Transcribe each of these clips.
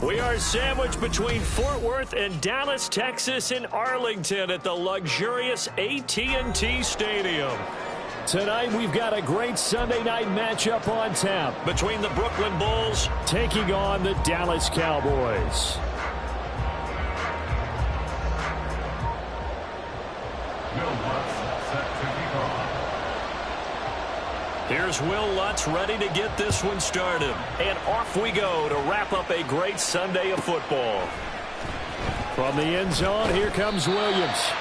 We are sandwiched between Fort Worth and Dallas, Texas, in Arlington at the luxurious AT&T Stadium. Tonight, we've got a great Sunday night matchup on tap between the Brooklyn Bulls taking on the Dallas Cowboys. Here's Will Lutz ready to get this one started. And off we go to wrap up a great Sunday of football. From the end zone, here comes Williams.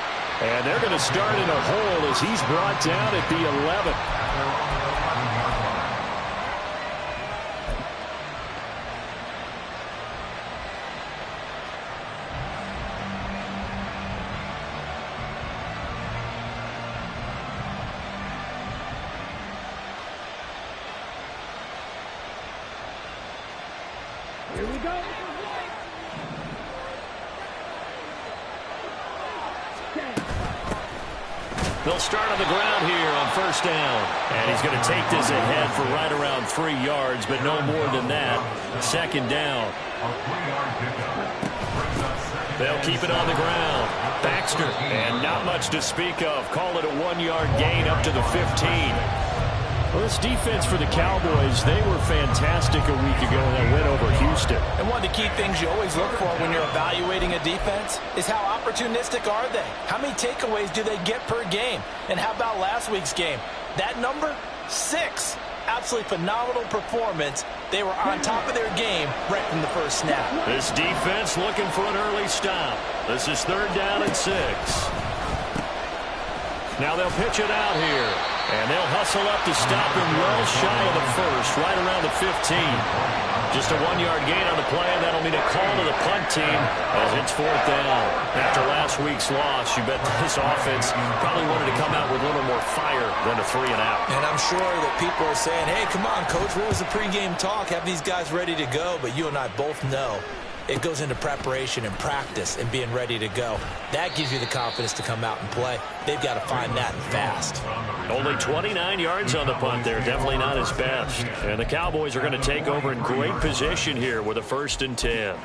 And they're going to start in a hole as he's brought down at the 11. Here we go. They'll start on the ground here on first down. And he's going to take this ahead for right around 3 yards, but no more than that. Second down. They'll keep it on the ground. Baxter, and not much to speak of. Call it a 1-yard gain up to the 15. Well, this defense for the Cowboys, they were fantastic a week ago in that win over Houston. And one of the key things you always look for when you're evaluating a defense is how opportunistic are they? How many takeaways do they get per game? And how about last week's game? That number, 6. Absolutely phenomenal performance. They were on top of their game right from the first snap. This defense looking for an early stop. This is 3rd down and 6. Now they'll pitch it out here. And they'll hustle up to stop him well shy of the first, right around the 15. Just a 1-yard gain on the play, and that'll mean a call to the punt team as it's 4th down. After last week's loss, you bet this offense probably wanted to come out with a little more fire than a 3-and-out. And I'm sure that people are saying, hey, come on, Coach, what was the pregame talk? Have these guys ready to go? But you and I both know it goes into preparation and practice and being ready to go. That gives you the confidence to come out and play. They've got to find that fast. Only 29 yards on the punt there. Definitely not his best. And the Cowboys are going to take over in great position here with a 1st and 10.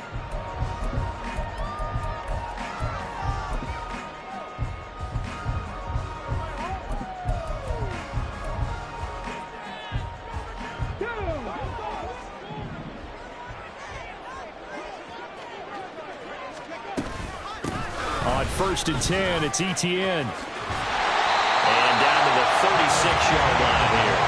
On 1st and 10, it's Etienne. And down to the 36-yard line here.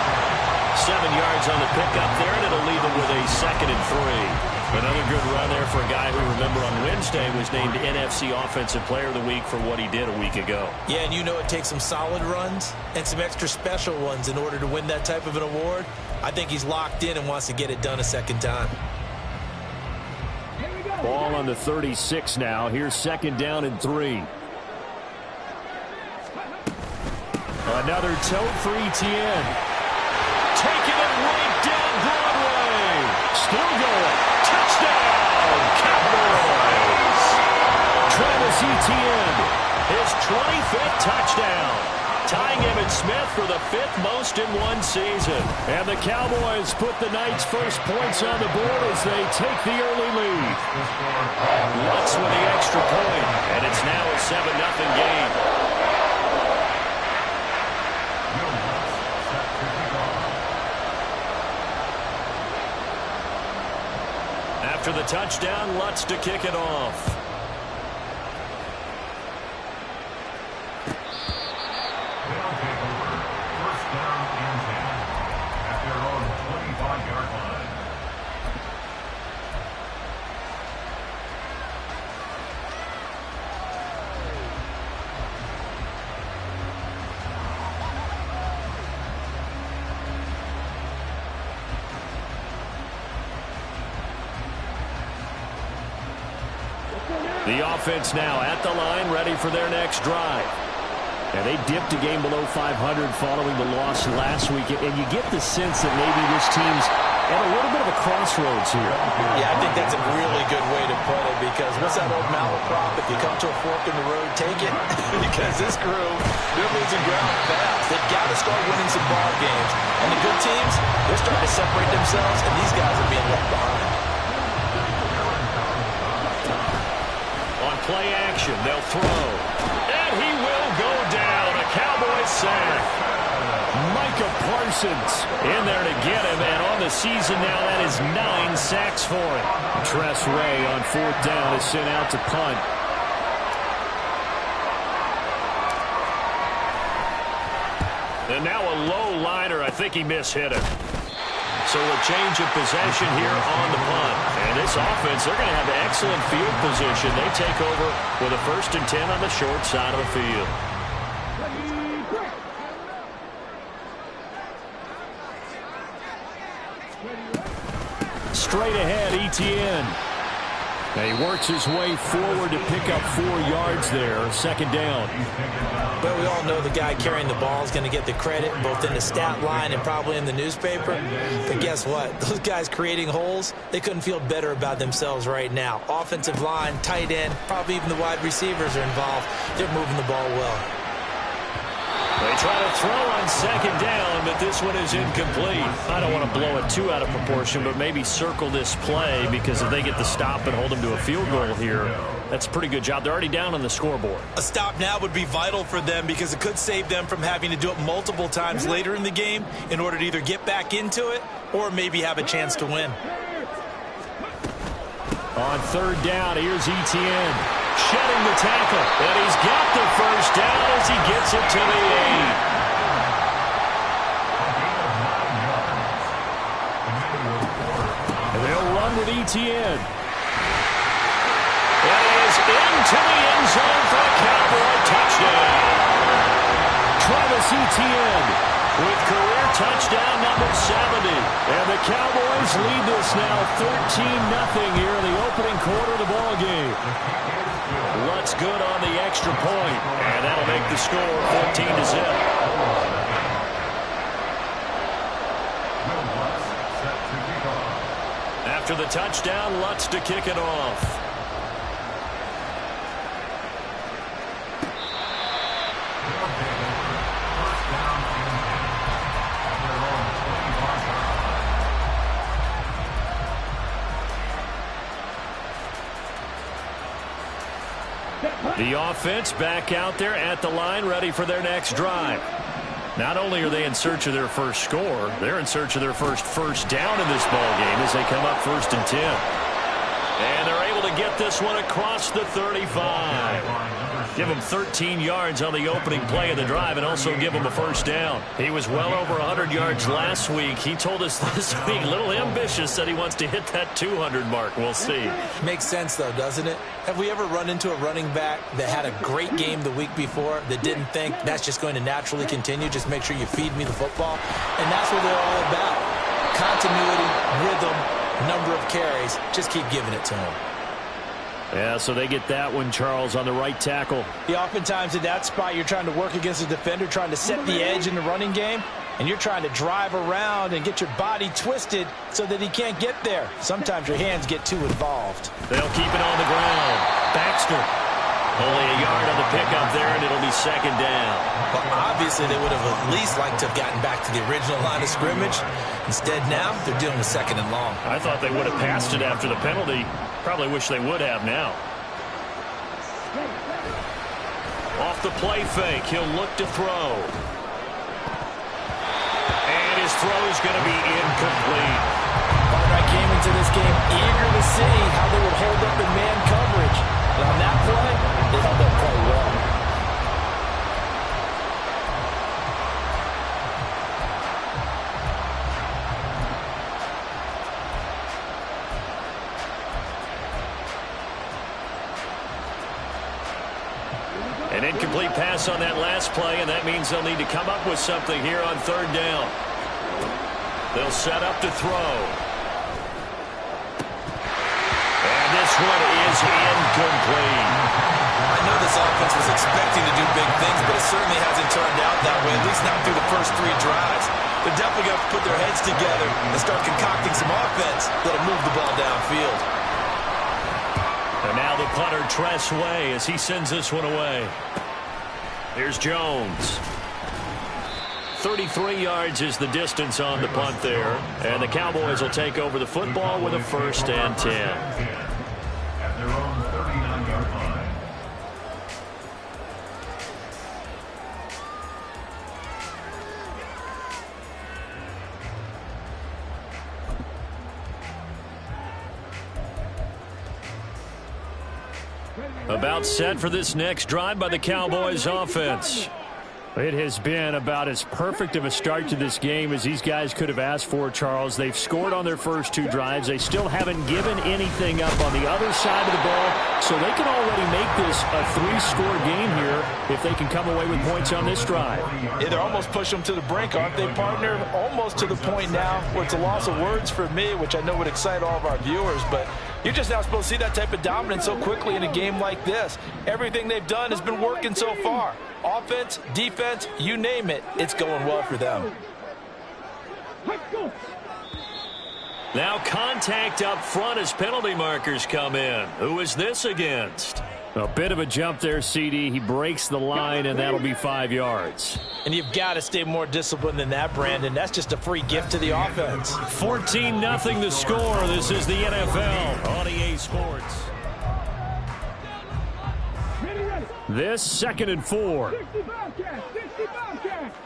7 yards on the pickup there, and it'll leave them with a 2nd and 3. Another good run there for a guy who, remember, on Wednesday was named NFC Offensive Player of the Week for what he did a week ago. Yeah, and you know it takes some solid runs and some extra special ones in order to win that type of an award. I think he's locked in and wants to get it done a second time. Ball on the 36 now. Here's 2nd down and 3. Another tote for Etienne. Taking it right down Broadway. Still going. Touchdown, Cowboys. Travis Etienne, his 25th touchdown. Tying Emmitt Smith for the 5th most in one season. And the Cowboys put the Knights' first points on the board as they take the early lead. Lutz with the extra point, and it's now a 7-0 game. After the touchdown, Lutz to kick it off. The offense now at the line, ready for their next drive. And they dipped a game below 500 following the loss last week. And you get the sense that maybe this team's at a little bit of a crossroads here. Yeah, I think that's a really good way to put it, because what's that old malaprop? If you come to a fork in the road, take it. Because this group, they're losing ground fast. They've got to start winning some ball games. And the good teams, they're starting to separate themselves, and these guys are being left behind. play action. They'll throw. And he will go down. A Cowboys sack. Micah Parsons in there to get him. And on the season now, that is 9 sacks for him. Tress Way on 4th down is sent out to punt. And now a low liner. I think he mishit it. So a change of possession here on the punt. And this offense, they're going to have excellent field position. They take over with a 1st and 10 on the short side of the field. Straight ahead, Etienne. And he works his way forward to pick up 4 yards there. 2nd down. But we all know the guy carrying the ball is going to get the credit, both in the stat line and probably in the newspaper. But guess what? Those guys creating holes, they couldn't feel better about themselves right now. Offensive line, tight end, probably even the wide receivers are involved. They're moving the ball well. They try to throw on 2nd down, but this one is incomplete. I don't want to blow it too out of proportion, but maybe circle this play, because if they get the stop and hold them to a field goal here, that's a pretty good job. They're already down on the scoreboard. A stop now would be vital for them, because it could save them from having to do it multiple times later in the game in order to either get back into it or maybe have a chance to win. On 3rd down, here's Etienne. Shedding the tackle, and he's got the 1st down as he gets it to the 8. And they'll run with Etienne. It is into the end zone for a Cowboy touchdown. Travis Etienne with career touchdown number 70. And the Cowboys lead this now 13-0 here in the opening quarter of the ball game. Lutz good on the extra point, and that'll make the score 14-0. After the touchdown, Lutz to kick it off. The offense back out there at the line, ready for their next drive. Not only are they in search of their first score, they're in search of their first down in this ball game as they come up 1st and 10. And they're able to get this one across the 35. Give him 13 yards on the opening play of the drive and also give him a 1st down. He was well over 100 yards last week. He told us this week, a little ambitious, said he wants to hit that 200 mark. We'll see. Makes sense, though, doesn't it? Have we ever run into a running back that had a great game the week before that didn't think that's just going to naturally continue? Just make sure you feed me the football. And that's what they're all about. Continuity, rhythm, number of carries. Just keep giving it to him. Yeah, so they get that one, Charles, on the right tackle. Yeah, oftentimes in that spot, you're trying to work against a defender, trying to set the edge in the running game, and you're trying to drive around and get your body twisted so that he can't get there. Sometimes your hands get too involved. They'll keep it on the ground. Baxter, only a yard on the pickup there, and it'll be 2nd down. Well, obviously, they would have at least liked to have gotten back to the original line of scrimmage. Instead, now, they're dealing with 2nd and long. I thought they would have passed it after the penalty. Probably wish they would have now. Off the play fake, he'll look to throw. And his throw is going to be incomplete. I came into this game eager to see how they would hold up in man coverage. And on that play, they held up quite well. An incomplete pass on that last play, and that means they'll need to come up with something here on 3rd down. They'll set up to throw. And this one is incomplete. I know this offense was expecting to do big things, but it certainly hasn't turned out that way, at least not through the first 3 drives. They're definitely going to put their heads together and start concocting some offense that'll move the ball downfield. And now the punter, Tress Way, as he sends this one away. Here's Jones. 33 yards is the distance on the punt there. And the Cowboys will take over the football with a 1st and 10. About set for this next drive by the Cowboys offense. It has been about as perfect of a start to this game as these guys could have asked for, Charles. They've scored on their first two drives. They still haven't given anything up on the other side of the ball, so they can already make this a three-score game here if they can come away with points on this drive. Yeah, they're almost pushing them to the brink, aren't they, partner? Almost to the point now where it's a loss of words for me, which I know would excite all of our viewers, but you're just not supposed to see that type of dominance so quickly in a game like this. Everything they've done has been working so far. Offense, defense, you name it, it's going well for them. Now contact up front as penalty markers come in. Who is this against? A bit of a jump there, CD. He breaks the line, and that'll be 5 yards. And you've got to stay more disciplined than that, Brandon. That's just a free gift to the offense. 14-0 the score. This is the NFL on EA Sports. This 2nd and 4. 60 Bobcats, 60 Bobcats.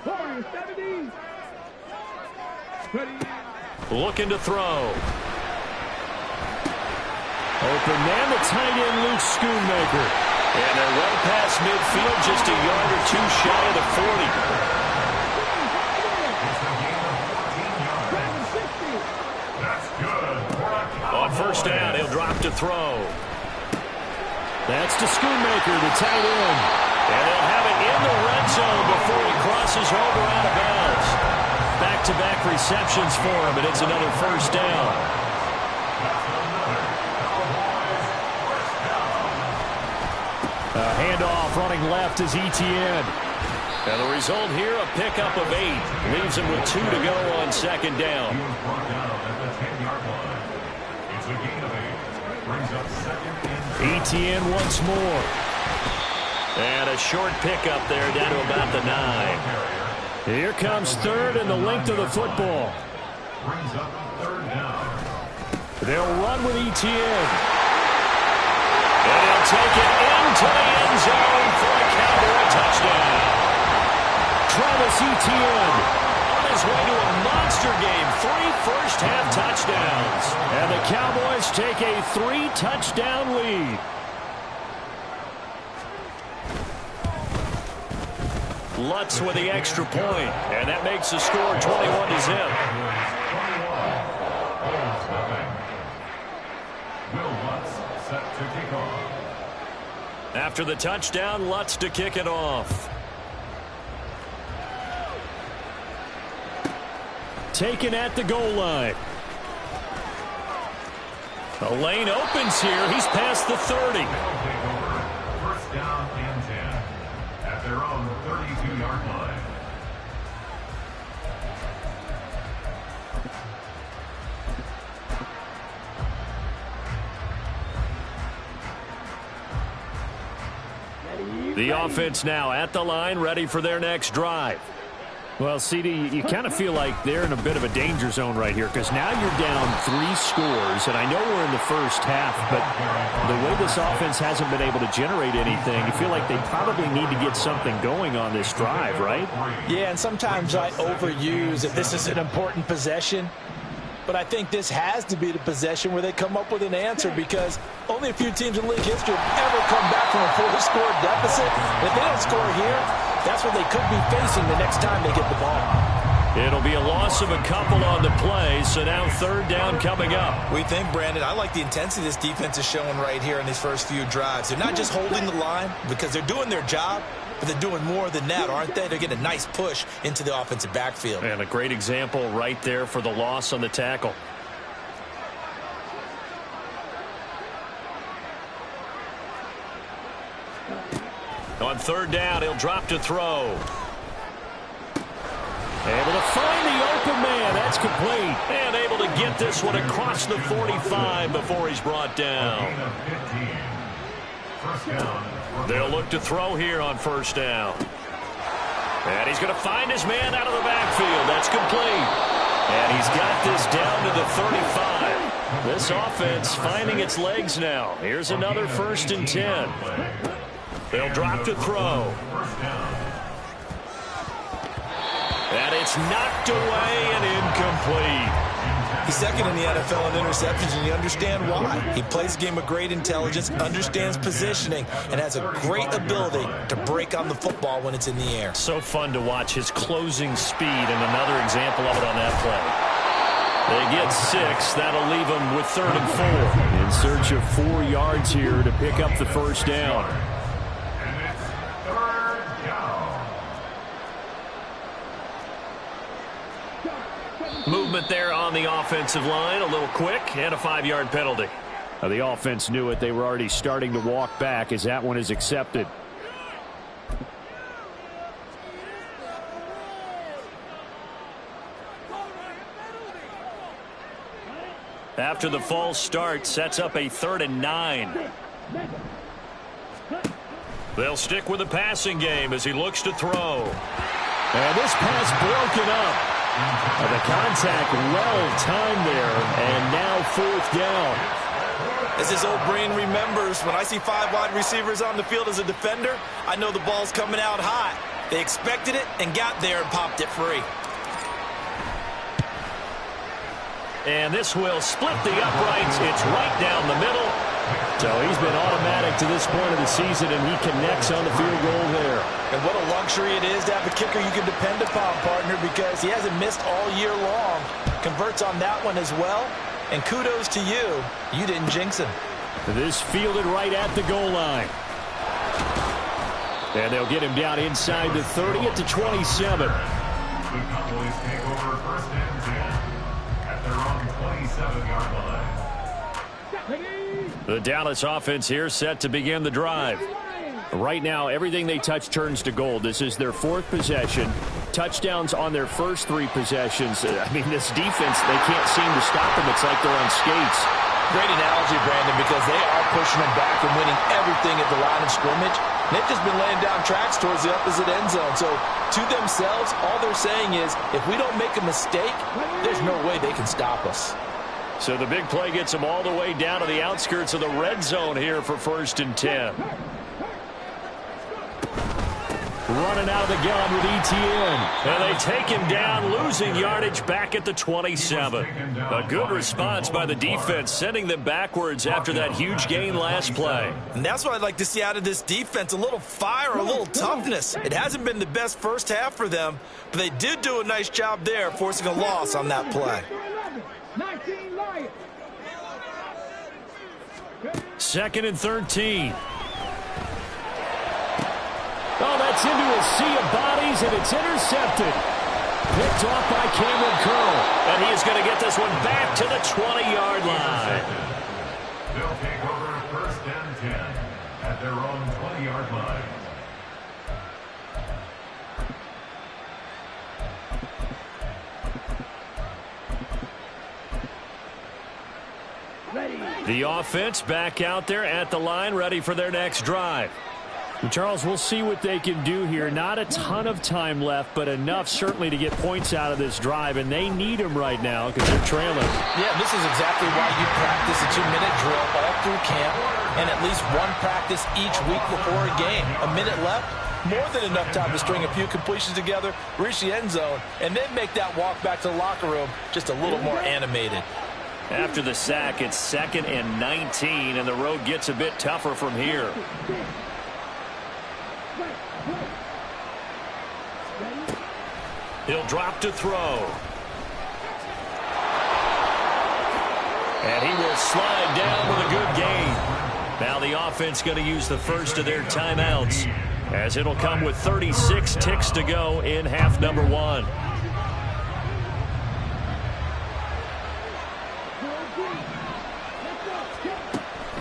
4-17. Looking to throw. Open man, the tight end, Luke Schoonmaker. And they're well past midfield, just a yard or two shy of the 40. On first down, he'll drop to throw. That's to Schoonmaker, the tight end. And they'll have it in the red zone before he crosses over out of bounds. Back-to-back receptions for him, and it's another first down. A handoff running left is Etienne. And the result here, a pickup of 8. Leaves him with 2 to go on second down. Etienne once more. And a short pickup there down to about the 9. Here comes third and the length of the football. They'll run with Etienne. And he'll take it into the end zone for a Cowboy touchdown. Travis Etienne On his way to a monster game. 3 first-half touchdowns. And the Cowboys take a 3-touchdown lead. Lutz with the extra point, and that makes the score 21-0. After the touchdown, Lutz to kick it off. Taken at the goal line. The lane opens here. He's past the 30. First down and 10 at their own 32-yard line. The offense now at the line, ready for their next drive. Well, CD, you kind of feel like they're in a bit of a danger zone right here because now you're down 3 scores, and I know we're in the first half, but the way this offense hasn't been able to generate anything, you feel like they probably need to get something going on this drive, right? Yeah, and sometimes I overuse that this is an important possession, but I think this has to be the possession where they come up with an answer because only a few teams in league history have ever come back from a 4-score deficit. And if they don't score here, that's what they could be facing the next time they get the ball. It'll be a loss of a couple on the play, so now third down coming up. We think, Brandon, I like the intensity this defense is showing right here in these first few drives. They're not just holding the line because they're doing their job, but they're doing more than that, aren't they? They're getting a nice push into the offensive backfield. And a great example right there for the loss on the tackle. On third down, he'll drop to throw. Able to find the open man. That's complete. And able to get this one across the 45 before he's brought down. They'll look to throw here on first down. And he's going to find his man out of the backfield. That's complete. And he's got this down to the 35. This offense finding its legs now. Here's another 1st and 10. They'll drop to throw. And it's knocked away and incomplete. He's second in the NFL in interceptions, and you understand why. He plays a game of great intelligence, understands positioning, and has a great ability to break on the football when it's in the air. So fun to watch his closing speed, and another example of it on that play. They get 6. That'll leave them with 3rd and 4. In search of 4 yards here to pick up the first down. And it's 3rd down. Movement there on the offensive line, a little quick, and a 5-yard penalty. The offense knew it. They were already starting to walk back as that one is accepted. After the false start, sets up a 3rd and 9. They'll stick with the passing game as he looks to throw. And this pass broken up. The contact well timed there, and now 4th down. As his old brain remembers, when I see 5 wide receivers on the field as a defender, I know the ball's coming out hot. They expected it and got there and popped it free. And this will split the uprights. It's right down the middle. So he's been automatic to this point of the season, and he connects on the field goal there. And what a luxury it is to have a kicker you can depend upon, partner, because he hasn't missed all year long. Converts on that one as well. And kudos to you. You didn't jinx him. This fielded right at the goal line. And they'll get him down inside the 30 at the 27. The Cowboys take over 1st and 10 at their own 27-yard line. The Dallas offense here set to begin the drive. Right now, everything they touch turns to gold. This is their 4th possession. Touchdowns on their first 3 possessions. I mean, this defense, they can't seem to stop them. It's like they're on skates. Great analogy, Brandon, because they are pushing them back and winning everything at the line of scrimmage. They've just been laying down tracks towards the opposite end zone. So, to themselves, all they're saying is, if we don't make a mistake, there's no way they can stop us. So the big play gets them all the way down to the outskirts of the red zone here for 1st and 10. Running out of the gun with Etienne. And they take him down, losing yardage back at the 27. A good response by the defense, sending them backwards after that huge gain last play. And that's what I'd like to see out of this defense, a little fire, a little toughness. It hasn't been the best first half for them, but they did do a nice job there, forcing a loss on that play. 2nd and 13. Oh, that's into a sea of bodies, and it's intercepted. Picked off by Cameron Curl. And he is going to get this one back to the 20-yard line. They'll take over 1st and 10 at their own 20-yard line. The offense back out there at the line, ready for their next drive. And Charles, we'll see what they can do here. Not a ton of time left, but enough certainly to get points out of this drive, and they need them right now because they're trailing. Yeah, this is exactly why you practice a 2-minute drill all through camp and at least one practice each week before a game. A minute left, more than enough time to string a few completions together, reach the end zone, and then make that walk back to the locker room just a little more animated. After the sack, it's 2nd and 19, and the road gets a bit tougher from here. He'll drop to throw. And he will slide down with a good gain. Now the offense going to use the first of their timeouts, as it'll come with 36 ticks to go in half number 1.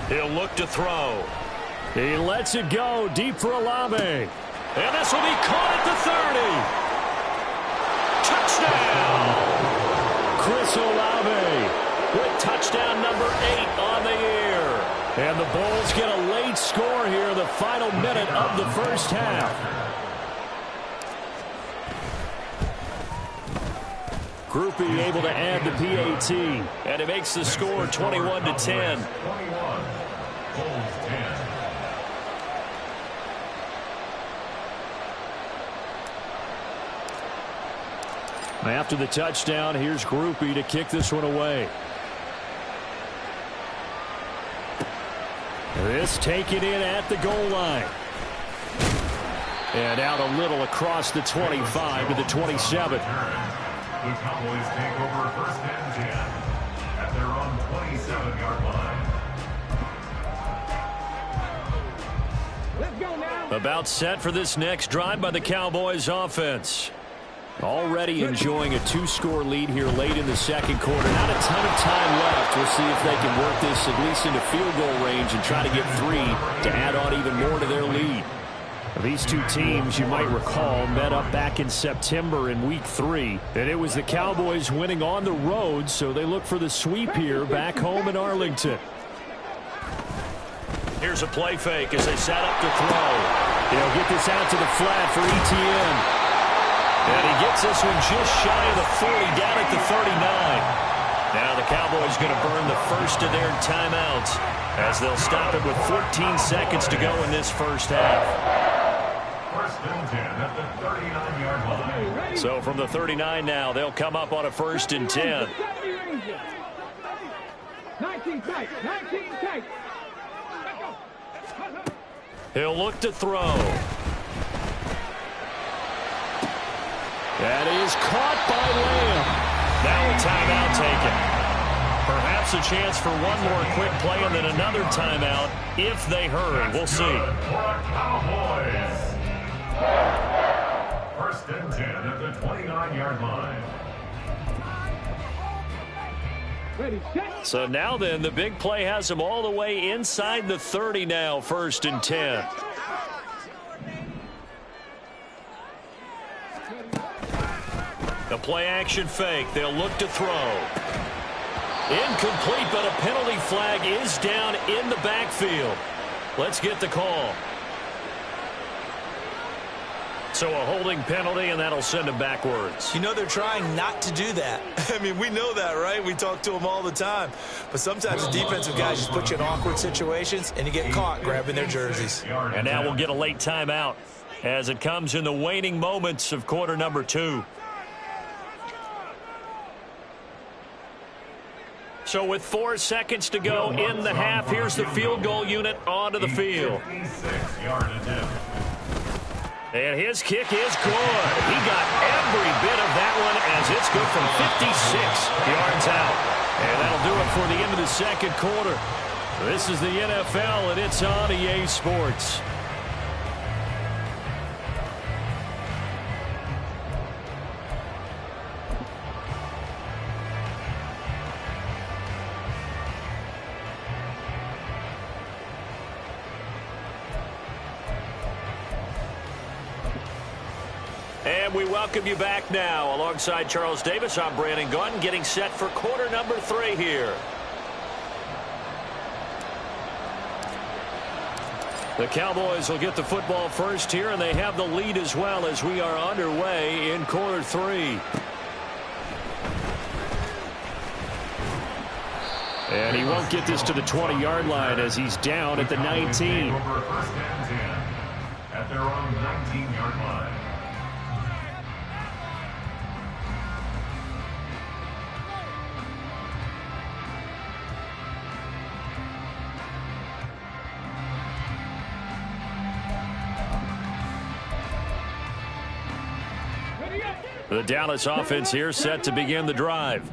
He'll look to throw. He lets it go deep for Olave. And this will be caught at the 30. Touchdown! Chris Olave with touchdown number 8 on the year. And the Bulls get a late score here, the final minute of the first half. Groupie able to add the PAT. And it makes the score 21-10. 21. Bulls 10. After the touchdown, here's Grupe to kick this one away. This taken in at the goal line. And out a little across the 25 to the 27. The Cowboys take over first and 10 at their own 27-yard line. Let's go now. About set for this next drive by the Cowboys offense. Already enjoying a 2-score lead here late in the second quarter. Not a ton of time left. We'll see if they can work this at least into field goal range and try to get 3 to add on even more to their lead. These two teams, you might recall, met up back in September in Week 3. And it was the Cowboys winning on the road, so they look for the sweep here back home in Arlington. Here's a play fake as they set up to throw. They'll get this out to the flat for Etienne. And he gets this one just shy of the 40, down at the 39. Now the Cowboys going to burn the first of their timeouts as they'll stop it with 14 seconds to go in this first half. First and 10 at the 39-yard line. So from the 39 now, they'll come up on a first and 10. 19 tight. 19 tight. He'll look to throw. That is caught by Lamb. Now a timeout taken. Perhaps a chance for one more quick play and then another timeout if they hurry. We'll see. Cowboys. First and 10 at the 29-yard line. Ready, set. So now then, the big play has them all the way inside the 30 now, first and 10. The play action fake. They'll look to throw. Incomplete, but a penalty flag is down in the backfield. Let's get the call. So a holding penalty, and that'll send him backwards. You know they're trying not to do that. I mean, we know that, right? We talk to them all the time. But sometimes the defensive guys just put you in awkward situations, and you get caught grabbing their jerseys. And now we'll get a late timeout as it comes in the waning moments of quarter number 2. So with 4 seconds to go in the half, here's the field goal unit onto the field. And his kick is good. He got every bit of that one as it's good from 56 yards out. And that'll do it for the end of the second quarter. This is the NFL, and it's on EA Sports. And we welcome you back now. Alongside Charles Davis, I'm Brandon Gaudin, getting set for quarter number 3 here. The Cowboys will get the football first here, and they have the lead as well as we are underway in quarter 3. And he won't get this to the 20-yard line as he's down at the 19. First and 10 at their own 19-yard line. The Dallas offense here set to begin the drive.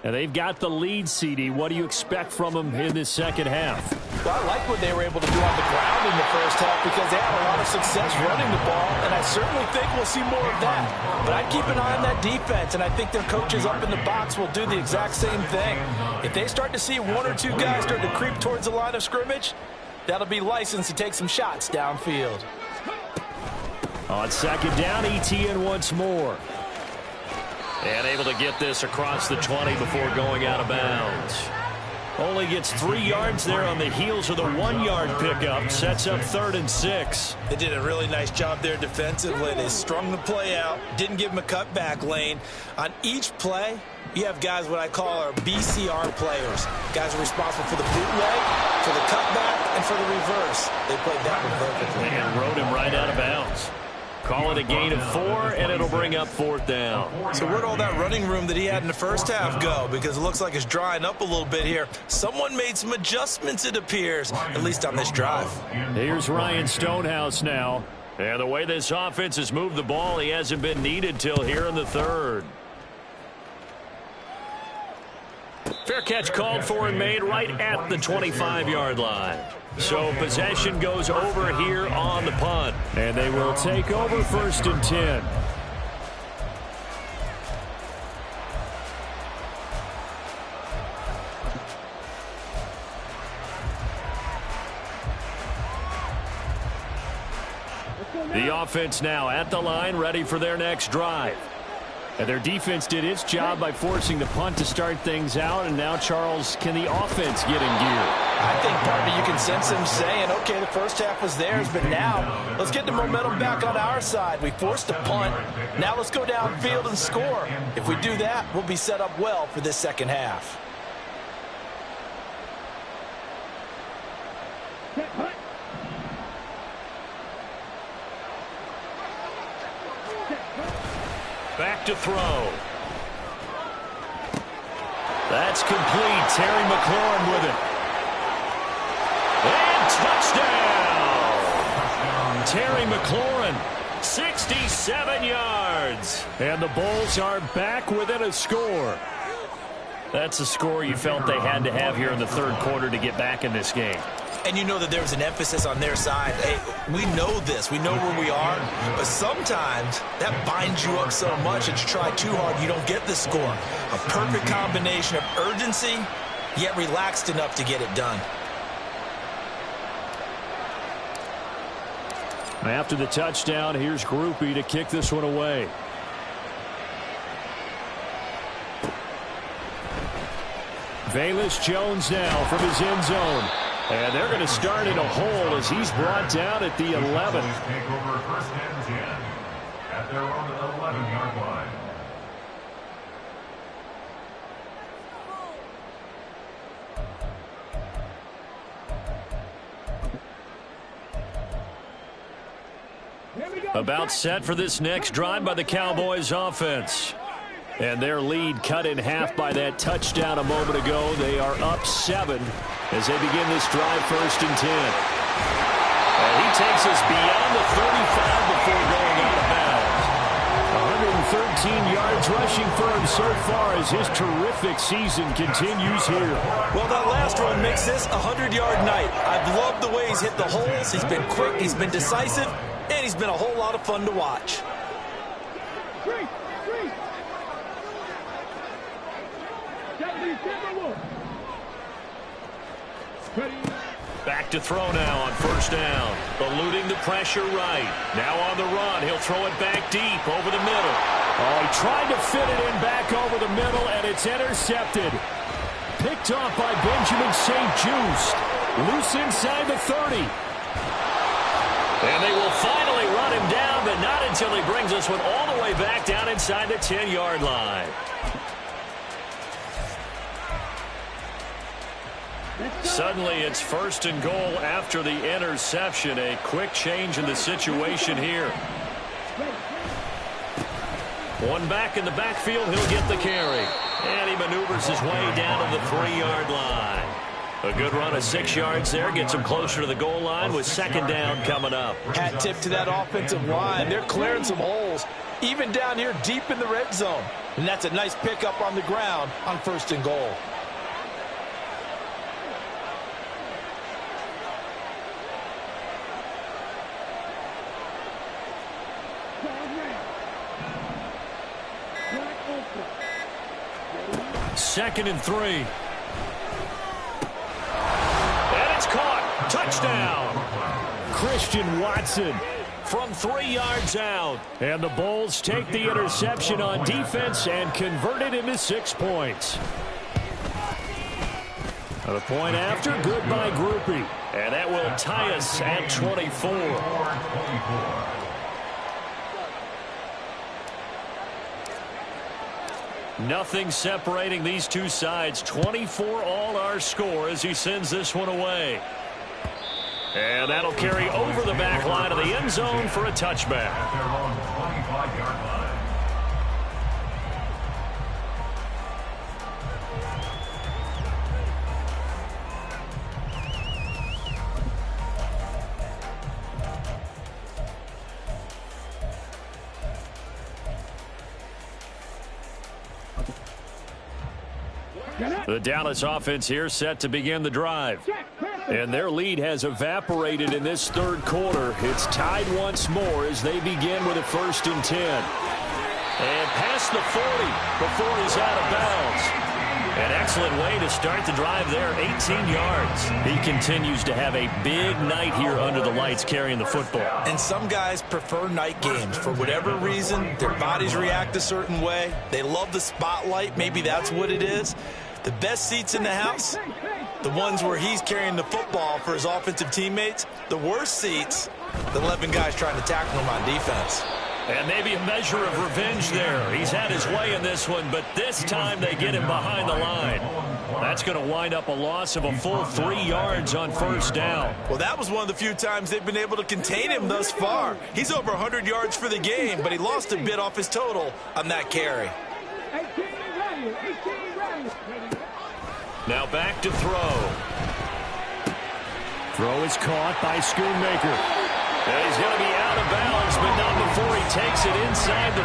And they've got the lead, CD. What do you expect from them in this second half? Well, I like what they were able to do on the ground in the first half because they had a lot of success running the ball, and I certainly think we'll see more of that. But I'd keep an eye on that defense, and I think their coaches up in the box will do the exact same thing. If they start to see 1 or 2 guys start to creep towards the line of scrimmage, that'll be licensed to take some shots downfield. On second down, Etienne once more. And able to get this across the 20 before going out of bounds. Only gets 3 yards there on the heels of the 1-yard pickup. Sets up 3rd and 6. They did a really nice job there defensively. They strung the play out, didn't give him a cutback lane. On each play, you have guys what I call our BCR players. Guys are responsible for the bootleg, for the cutback, and for the reverse. They played that one perfectly. And rode him right out of bounds. Call it a gain of 4, and it'll bring up 4th down. So where'd all that running room that he had in the first half go? Because it looks like it's drying up a little bit here. Someone made some adjustments, it appears, at least on this drive. Here's Ryan Stonehouse now. And the way this offense has moved the ball, he hasn't been needed till here in the 3rd. Fair catch called for and made right at the 25-yard line. So possession goes over here on the punt. And they will take over 1st and 10. The offense now at the line, ready for their next drive. And their defense did its job by forcing the punt to start things out. And now, Charles, can the offense get in gear? I think, partner, you can sense them saying, okay, the first half was theirs, but now let's get the momentum back on our side. We forced a punt. Now let's go downfield and score. If we do that, we'll be set up well for this second half. Back to throw. That's complete. Terry McLaurin with it. And touchdown! Terry McLaurin, 67 yards. And the Bulls are back within a score. That's a score you felt they had to have here in the 3rd quarter to get back in this game. And you know that there was an emphasis on their side. Hey, we know this. We know where we are. But sometimes that binds you up so much that you try too hard, you don't get the score. A perfect combination of urgency, yet relaxed enough to get it done. After the touchdown, here's Grupe to kick this one away. Velus Jones now from his end zone. And they're going to start in a hole as he's brought down at the 11. Take over 1st and 10 at their own 11-yard line. About set for this next drive by the Cowboys offense. And their lead cut in half by that touchdown a moment ago. They are up 7 as they begin this drive 1st and 10. And he takes us beyond the 35 before going out of bounds. 113 yards rushing for him so far as his terrific season continues here. Well, that last run makes this a 100-yard night. I've loved the way he's hit the holes. He's been quick, he's been decisive, and he's been a whole lot of fun to watch. Back to throw now on 1st down. Eluding the pressure right. Now on the run. He'll throw it back deep over the middle. Oh, he tried to fit it in back over the middle, and it's intercepted. Picked off by Benjamin St-Juste. Loose inside the 30. And they will finally run him down, but not until he brings this one all the way back down inside the 10-yard line. Suddenly it's 1st and goal after the interception. A quick change in the situation here. One back in the backfield. He'll get the carry. And he maneuvers his way down to the 3-yard line. A good run of 6 yards there. Gets him closer to the goal line with 2nd down coming up. Hat tip to that offensive line. They're clearing some holes, even down here deep in the red zone. And that's a nice pickup on the ground on 1st and goal. Second and 3. And it's caught. Touchdown. Christian Watson from 3 yards out. And the Bulls take the interception on defense and convert it into 6 points. The point after, good by Grupe. And that will tie us at 24. Nothing separating these two sides. 24 all our score as he sends this one away. And that'll carry over the back line of the end zone for a touchback. At their own 25-yard line. The Dallas offense here set to begin the drive. And their lead has evaporated in this third quarter. It's tied once more as they begin with a 1st and 10. And past the 40 before he's out of bounds. An excellent way to start the drive there, 18 yards. He continues to have a big night here under the lights carrying the football. And some guys prefer night games. For whatever reason, their bodies react a certain way. They love the spotlight. Maybe that's what it is. The best seats in the house, the ones where he's carrying the football for his offensive teammates. The worst seats, the 11 guys trying to tackle him on defense. And maybe a measure of revenge there. He's had his way in this one, but this time they get him behind the line. That's going to wind up a loss of a full 3 yards on 1st down. Well, that was one of the few times they've been able to contain him thus far. He's over 100 yards for the game, but he lost a bit off his total on that carry. 18 ready. 18 ready. Now back to throw. Throw is caught by Schoonmaker. And he's going to be out of bounds, but not before he takes it inside the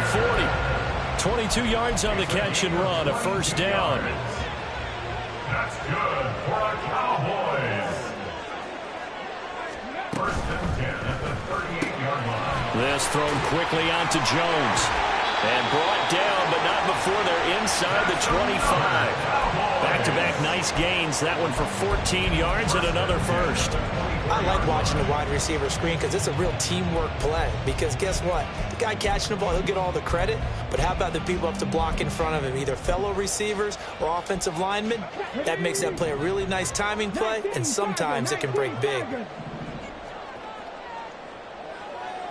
40. 22 yards on the catch and run, a 1st down. That's good for the Cowboys. 1st and 10 at the 38-yard line. This thrown quickly onto Jones. And brought down, but not before they're inside the 25. Back-to-back nice gains. That one for 14 yards and another 1st. I like watching the wide receiver screen because it's a real teamwork play. Because guess what? The guy catching the ball, he'll get all the credit. But how about the people up to block in front of him, either fellow receivers or offensive linemen? That makes that play a really nice timing play, and sometimes it can break big.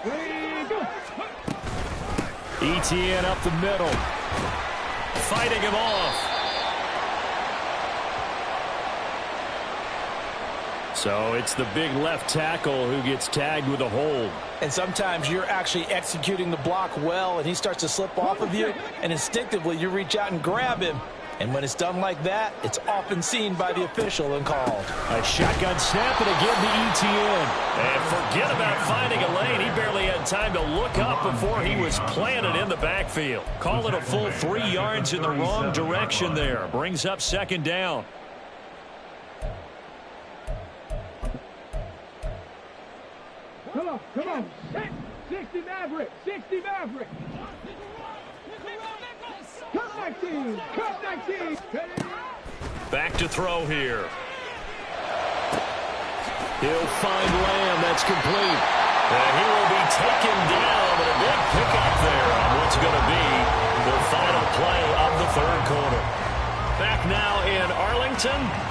Ready, go. ETN up the middle. Fighting him off. So it's the big left tackle who gets tagged with a hold. And sometimes you're actually executing the block well, and he starts to slip off of you, and instinctively you reach out and grab him. And when it's done like that, it's often seen by the official and called. A shotgun snap and again to ETN. And forget about finding a lane. He barely had time to look up before he was planted in the backfield. Call it a full 3 yards in the wrong direction there. Brings up 2nd down. Come on. 60 Maverick. 60 Maverick. Cut 19. Cut 19. Back to throw here. He'll find Lamb. That's complete. And he will be taken down, but a big pickup there on what's going to be the final play of the 3rd quarter. Back now in Arlington.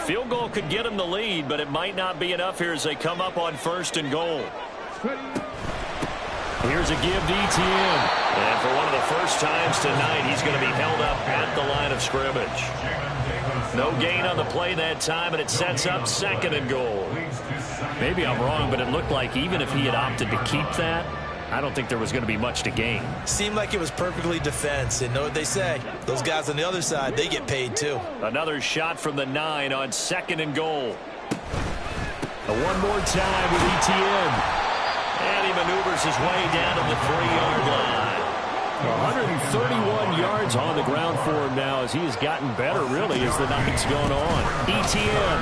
Field goal could get them the lead, but it might not be enough here as they come up on 1st and goal. Here's a give to ETN. And for one of the first times tonight, he's going to be held up at the line of scrimmage. No gain on the play that time, and it sets up 2nd and goal. Maybe I'm wrong, but it looked like even if he had opted to keep that, I don't think there was going to be much to gain. Seemed like it was perfectly defense. And know what they say? Those guys on the other side, they get paid too. Another shot from the 9 on 2nd and goal. One more time with ETN. And he maneuvers his way down to the 3-yard line. 131 yards on the ground for him now as he has gotten better, really, as the night's gone on. ETN.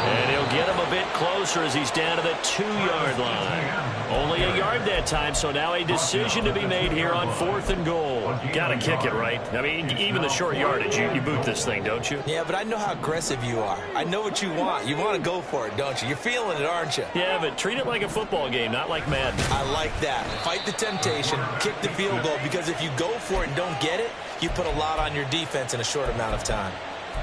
And he'll get him a bit closer as he's down to the 2-yard line. Only a yard that time, so now a decision to be made here on 4th and goal. Got to kick it, right? I mean, even the short yardage, you boot this thing, don't you? Yeah, but I know how aggressive you are. I know what you want. You want to go for it, don't you? You're feeling it, aren't you? Yeah, but treat it like a football game, not like Madden. I like that. Fight the temptation, kick the field goal, because if you go for it and don't get it, you put a lot on your defense in a short amount of time.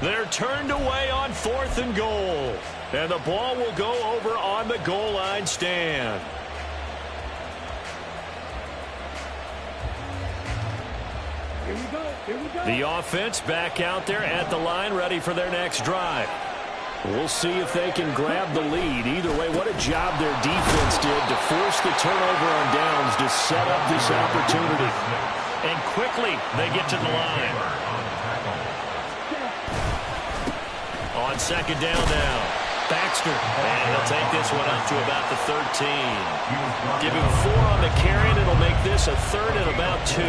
They're turned away on 4th and goal. And the ball will go over on the goal line stand. Here we go. Here we go. The offense back out there at the line, ready for their next drive. We'll see if they can grab the lead. Either way, what a job their defense did to force the turnover on downs to set up this opportunity. And quickly, they get to the line. On 2nd down now, Baxter. And he'll take this one up to about the 13. Give him 4 on the carry, and it'll make this a 3rd and about 2.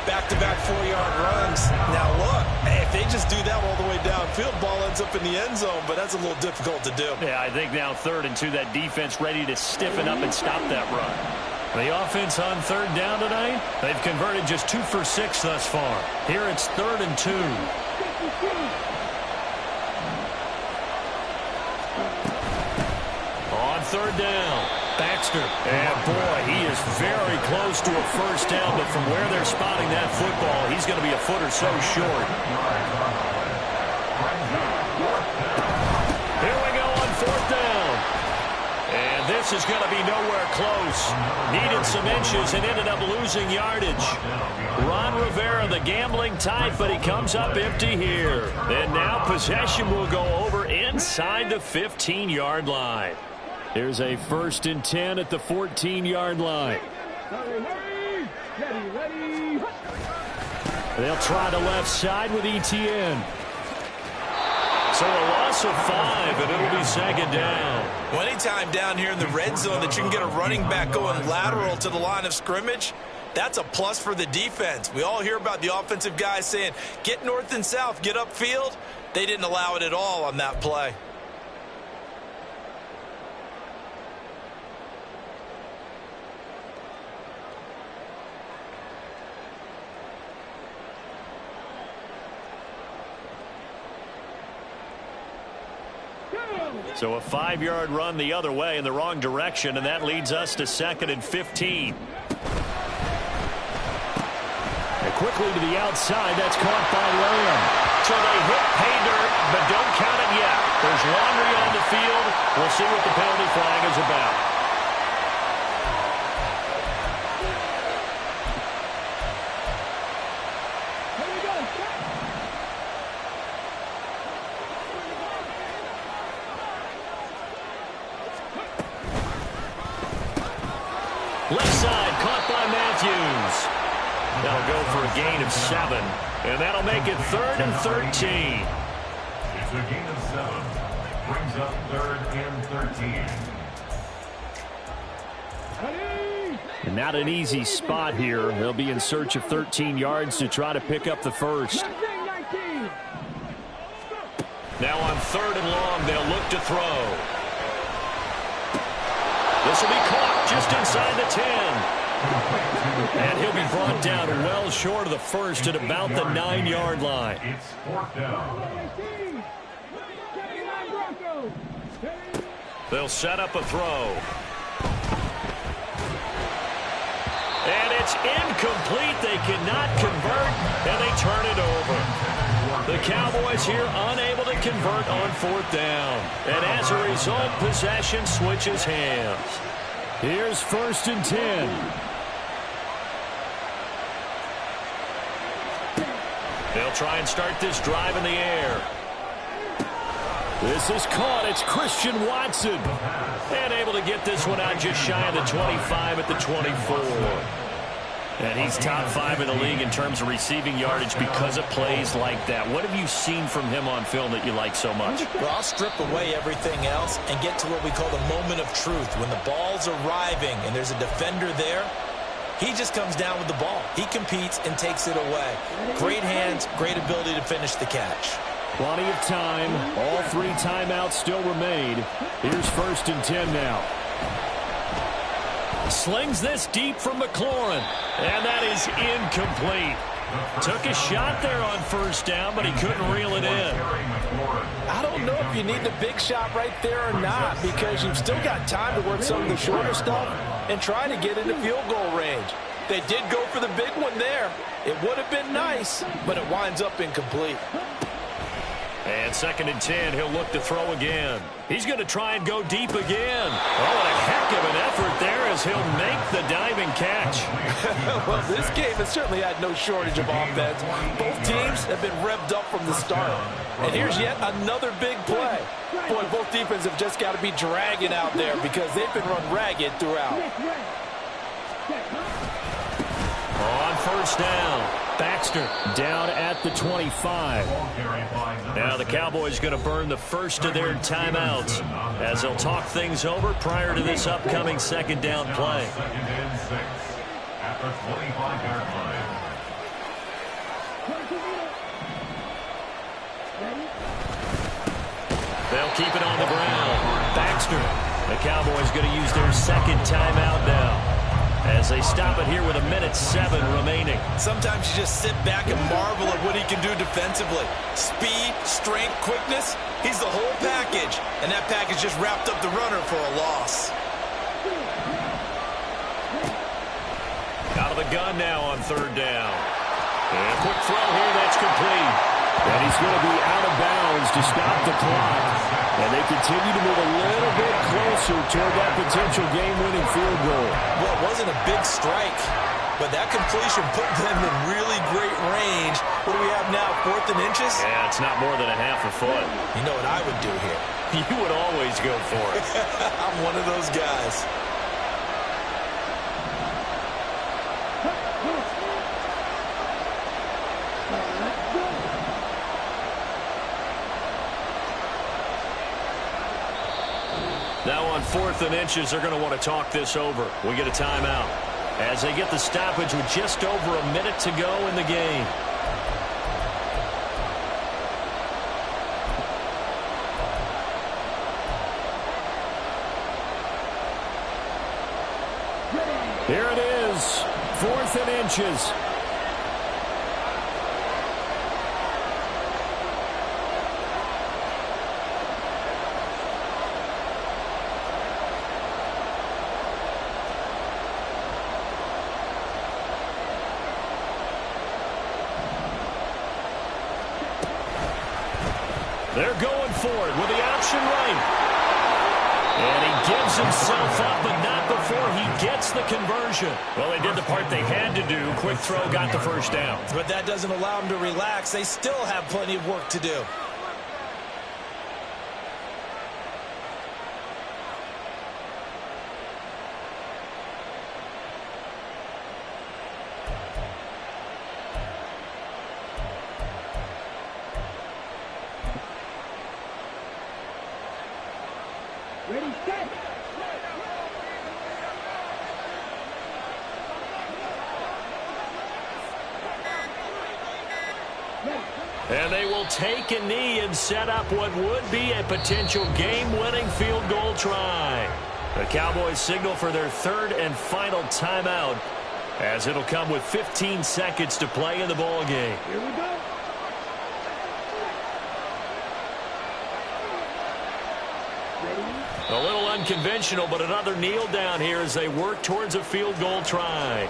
Back-to-back 4-yard runs. Now, look, if they just do that all the way downfield, ball ends up in the end zone, but that's a little difficult to do. Yeah, I think now 3rd and 2, that defense ready to stiffen up and stop that run. The offense on 3rd down tonight, they've converted just 2 for 6 thus far. Here it's 3rd and 2. On 3rd down, Baxter. And boy, he is very close to a first down, but from where they're spotting that football, he's going to be a foot or so short. Here we go on 4th down. And this is going to be nowhere close. Needed some inches and ended up losing yardage. Ron Rivera, the gambling type, but he comes up empty here. And now possession will go over inside the 15-yard line. Here's a 1st and 10 at the 14-yard line. Ready. They'll try the left side with Etienne. So a loss of 5, and it'll be 2nd down. Well, anytime down here in the red zone that you can get a running back going lateral to the line of scrimmage, that's a plus for the defense. We all hear about the offensive guys saying, get north and south, get upfield. They didn't allow it at all on that play. So a 5-yard run the other way in the wrong direction, and that leads us to 2nd and 15. And quickly to the outside, that's caught by Lamb. So they hit pay dirt, but don't count it yet. There's laundry on the field. We'll see what the penalty flag is about. Left side, caught by Matthews. That'll go for a gain of 7, and that'll make it 3rd and 13. It's a gain of 7. Brings up 3rd and 13. And not an easy spot here. They'll be in search of 13 yards to try to pick up the first. Now on 3rd and long, they'll look to throw. This will be caught just inside the 10. And he'll be brought down well short of the first at about the 9-yard line. It's 4th down. They'll set up a throw. And it's incomplete. They cannot convert, and they turn it over. The Cowboys here unable to convert on 4th down. And as a result, possession switches hands. Here's 1st and 10. They'll try and start this drive in the air. This is caught. It's Christian Watson. And able to get this one out just shy of the 25 at the 24. And he's top 5 in the league in terms of receiving yardage because of plays like that. What have you seen from him on film that you like so much? Well, I'll strip away everything else and get to what we call the moment of truth. When the ball's arriving and there's a defender there, he just comes down with the ball. He competes and takes it away. Great hands, great ability to finish the catch. Plenty of time. All 3 timeouts still remain. Here's 1st and 10 now. Slings this deep from McLaurin. And that is incomplete. Took a shot there on 1st down, but he couldn't reel it in. I don't know if you need the big shot right there or not, because you've still got time to work some of the shorter stuff and try to get into field goal range. They did go for the big one there. It would have been nice, but it winds up incomplete. And 2nd and 10, he'll look to throw again. He's going to try and go deep again. Oh, and a heck of an effort there as he'll make the diving catch. Well, this game has certainly had no shortage of offense. Both teams have been revved up from the start. And here's yet another big play. Boy, both defenses have just got to be dragging out there because they've been run ragged throughout. On 1st down, Baxter down at the 25. Now the Cowboys going to burn the first of their timeouts as they'll talk things over prior to this upcoming 2nd down play. 2nd and 6 at the 25-yard line. They'll keep it on the ground. Baxter, the Cowboys going to use their 2nd timeout now, as they stop it here with 1:07 remaining. Sometimes you just sit back and marvel at what he can do defensively. Speed, strength, quickness, he's the whole package. And that package just wrapped up the runner for a loss. Out of the gun now on 3rd down. And a quick throw here, that's complete. And he's going to be out of bounds to stop the clock. And they continue to move a little bit closer toward that potential game-winning field goal. Well, it wasn't a big strike, but that completion put them in really great range. What do we have now, 4th and inches? Yeah, it's not more than a half a foot. You know what I would do here? You would always go for it. I'm one of those guys. Now on 4th and inches, they're going to want to talk this over. We get a timeout as they get the stoppage with just over a minute to go in the game. Here it is, 4th and inches. They're going for it with the option right. And he gives himself up, but not before he gets the conversion. Well, they did the part they had to do. Quick throw, got the 1st down. But that doesn't allow them to relax. They still have plenty of work to do. Ready, set. And they will take a knee and set up what would be a potential game-winning field goal try. The Cowboys signal for their 3rd and final timeout, as it'll come with 15 seconds to play in the ball game. Here we go. A little unconventional, but another kneel down here as they work towards a field goal try.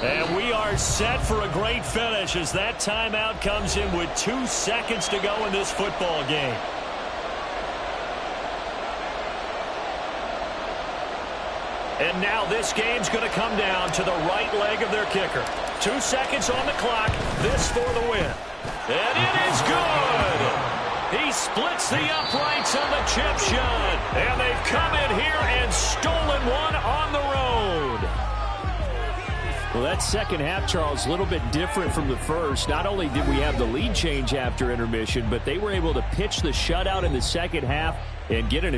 And we are set for a great finish as that timeout comes in with 2 seconds to go in this football game. And now this game's going to come down to the right leg of their kicker. 2 seconds on the clock. This for the win. And it is good. He splits the uprights on the chip shot. And they've come in here and stolen one on the road. Well, that second half, Charles, a little bit different from the first. Not only did we have the lead change after intermission, but they were able to pitch the shutout in the second half and get an